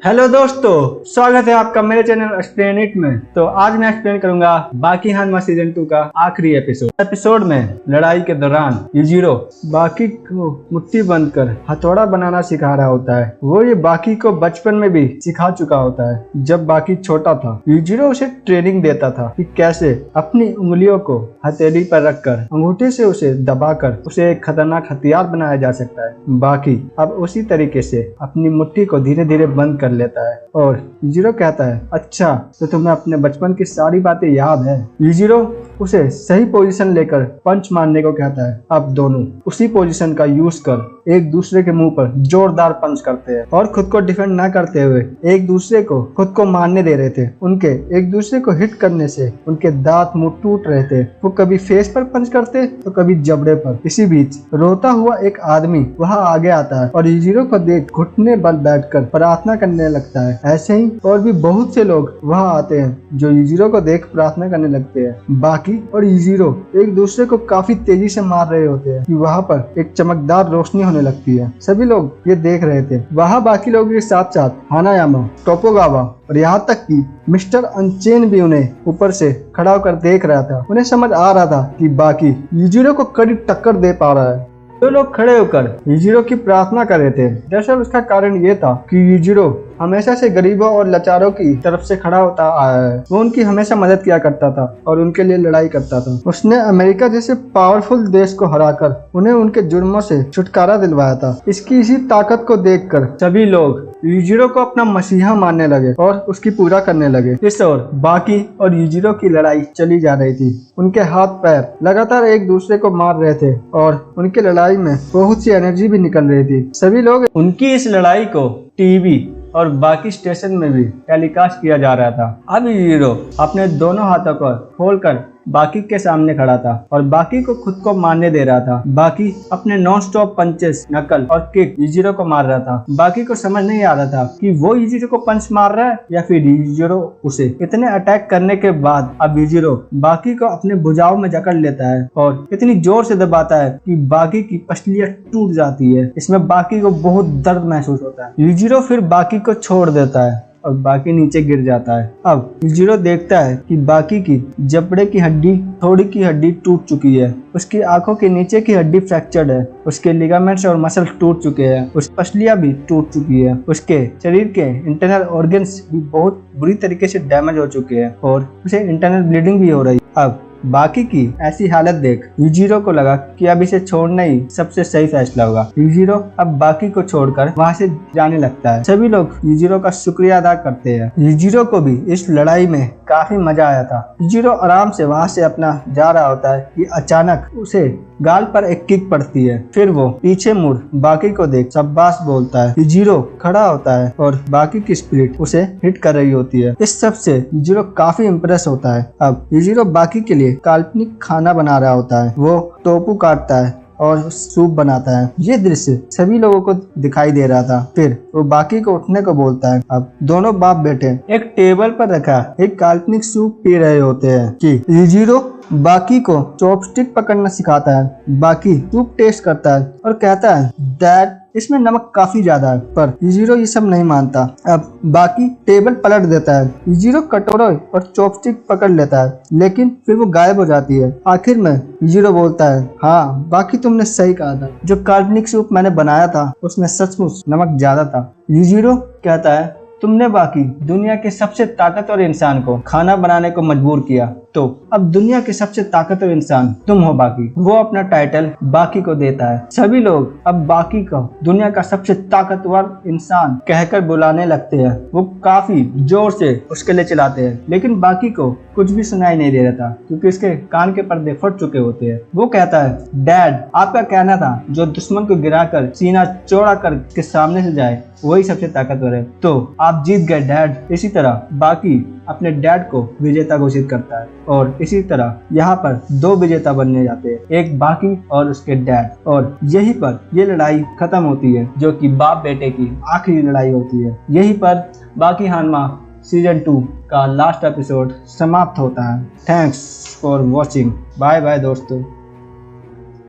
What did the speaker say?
Hello दोस्तों, स्वागत है आपका मेरे चैनल एक्सप्लेन इट में। तो आज मैं एक्सप्लेन करूंगा बाकी हानमा सीजन 2 का आखिरी एपिसोड में लड़ाई के दौरान यूजिरो बाकी को मुट्ठी बंद कर हथौड़ा बनाना सिखा रहा होता है। वो ये बाकी को बचपन में भी सिखा चुका होता है। जब बाकी छोटा था, यूजिरो उसे ट्रेनिंग देता था कि कैसे अपनी उंगलियों को हथेली पर रखकर अंगूठे से उसे दबाकर उसे एक खतरनाक हथियार बनाया जा सकता है। बाकी अब उसी तरीके से अपनी मुट्ठी को धीरे धीरे बंद कर लेता है और यूजिरो कहता है, अच्छा तो तुम्हें अपने बचपन की सारी बातें याद है। यूजिरो उसे सही पोजीशन लेकर पंच मारने को कहता है। अब दोनों उसी पोजीशन का यूज कर एक दूसरे के मुंह पर जोरदार पंच करते हैं और खुद को डिफेंड न करते हुए एक दूसरे को खुद को मारने दे रहे थे। उनके एक दूसरे को हिट करने से उनके दांत मुंह टूट रहे थे। वो कभी फेस पर पंच करते तो कभी जबड़े पर। इसी बीच रोता हुआ एक आदमी वहां आगे आता है और यूजिरो को देख घुटने बल बैठकर प्रार्थना करने लगता है। ऐसे ही और भी बहुत से लोग वहां आते हैं जो यूजिरो को देख प्रार्थना करने लगते हैं। बाकी और यूजिरो एक दूसरे को काफी तेजी से मार रहे होते हैं कि वहां पर एक चमकदार रोशनी होने लगती है। सभी लोग ये देख रहे थे। वहां बाकी लोगों के साथ साथ हानायामा, टोपोगावा और यहाँ तक कि मिस्टर अनचेन भी उन्हें ऊपर से खड़ा होकर देख रहा था। उन्हें समझ आ रहा था कि बाकी यूजिरो को कड़ी टक्कर दे पा रहा है। दो लोग खड़े होकर यूजिरो की प्रार्थना कर रहे थे। दरअसल उसका कारण ये था कि यूजिरो हमेशा से गरीबों और लाचारों की तरफ से खड़ा होता आया है। वो उनकी हमेशा मदद किया करता था और उनके लिए लड़ाई करता था। उसने अमेरिका जैसे पावरफुल देश को हराकर उन्हें उनके जुर्मों से छुटकारा दिलवाया था। इसकी इसी ताकत को देखकर सभी लोग यूजिरो को अपना मसीहा मानने लगे और उसकी पूजा करने लगे। इस ओर बाकी और यूजिरो की लड़ाई चली जा रही थी। उनके हाथ पैर लगातार एक दूसरे को मार रहे थे और उनकी लड़ाई में बहुत सी एनर्जी भी निकल रही थी। सभी लोग उनकी इस लड़ाई को टीवी और बाकी स्टेशन में भी टेलीकास्ट किया जा रहा था। अब यूजिरो अपने दोनों हाथों को खोलकर बाकी के सामने खड़ा था और बाकी को खुद को मारने दे रहा था। बाकी अपने नॉन स्टॉप पंचेस, नकल और किक यूजिरो को मार रहा था। बाकी को समझ नहीं आ रहा था कि वो यूजिरो को पंच मार रहा है या फिर यूजिरो उसे। इतने अटैक करने के बाद अब यूजिरो बाकी को अपने भुजाओं में जकड़ लेता है और इतनी जोर से दबाता है कि बाकी की पसलियां टूट जाती है। इसमें बाकी को बहुत दर्द महसूस होता है। यूजिरो फिर बाकी को छोड़ देता है और बाकी नीचे गिर जाता है। अब यूजिरो देखता है कि बाकी की जबड़े की हड्डी, थोड़ी की हड्डी टूट चुकी है। उसकी आंखों के नीचे की हड्डी फ्रैक्चर्ड है। उसके लिगामेंट्स और मसल टूट चुके हैं। उसकी पसलियां भी टूट चुकी है। उसके शरीर के इंटरनल ऑर्गन्स भी बहुत बुरी तरीके से डैमेज हो चुके हैं और उसे इंटरनल ब्लीडिंग भी हो रही है। अब बाकी की ऐसी हालत देख यूजिरो को लगा कि अब इसे छोड़ना ही सबसे सही फैसला होगा। यूजिरो अब बाकी को छोड़कर वहां से जाने लगता है। सभी लोग यूजिरो का शुक्रिया अदा करते हैं। यूजिरो को भी इस लड़ाई में काफी मजा आया था। यूजिरो आराम से वहां से अपना जा रहा होता है कि अचानक उसे गाल पर एक किक पड़ती है। फिर वो पीछे मुड़ बाकी को देख शाबाश बोलता है। यूजिरो खड़ा होता है और बाकी की स्पिरिट उसे हिट कर रही होती है। इस सब से यूजिरो काफी इम्प्रेस होता है। अब यूजिरो बाकी के लिए काल्पनिक खाना बना रहा होता है। वो टोफू काटता है और सूप बनाता है। ये दृश्य सभी लोगों को दिखाई दे रहा था। फिर वो बाकी को उठने को बोलता है। अब दोनों बाप बेटे एक टेबल पर रखा एक काल्पनिक सूप पी रहे होते हैं कि यूजिरो बाकी को चॉपस्टिक पकड़ना सिखाता है। बाकी सूप टेस्ट करता है और कहता है, डैड इसमें नमक काफी ज्यादा है। पर यूजिरो ये सब नहीं मानता। अब बाकी टेबल पलट देता है। यूजिरो कटोरा और चॉपस्टिक पकड़ लेता है लेकिन फिर वो गायब हो जाती है। आखिर में यूजिरो बोलता है, हाँ बाकी तुमने सही कहा था। जो काल्पनिक सूप मैंने बनाया था उसमें सचमुच नमक ज्यादा था। यूजिरो कहता है, तुमने बाकी दुनिया के सबसे ताकतवर इंसान को खाना बनाने को मजबूर किया, तो अब दुनिया के सबसे ताकतवर इंसान तुम हो बाकी। वो अपना टाइटल बाकी को देता है। सभी लोग अब बाकी को दुनिया का सबसे ताकतवर इंसान कहकर बुलाने लगते हैं। वो काफी जोर से उसके लिए चिल्लाते हैं लेकिन बाकी को कुछ भी सुनाई नहीं दे रहा था क्योंकि उसके कान के पर्दे फट चुके होते हैं। वो कहता है, डैड आपका कहना था जो दुश्मन को गिराकर सीना चौड़ा कर के सामने से जाए वही सबसे ताकतवर है। तो आप जीत गए डैड। इसी तरह बाकी अपने डैड को विजेता घोषित करता है और इसी तरह यहाँ पर दो विजेता बनने जाते हैं, एक बाकी और उसके डैड। और यहीं पर ये लड़ाई खत्म होती है जो कि बाप बेटे की आखिरी लड़ाई होती है। यहीं पर बाकी हानमा सीजन 2 का लास्ट एपिसोड समाप्त होता है। Thanks for watching. Bye bye दोस्तों।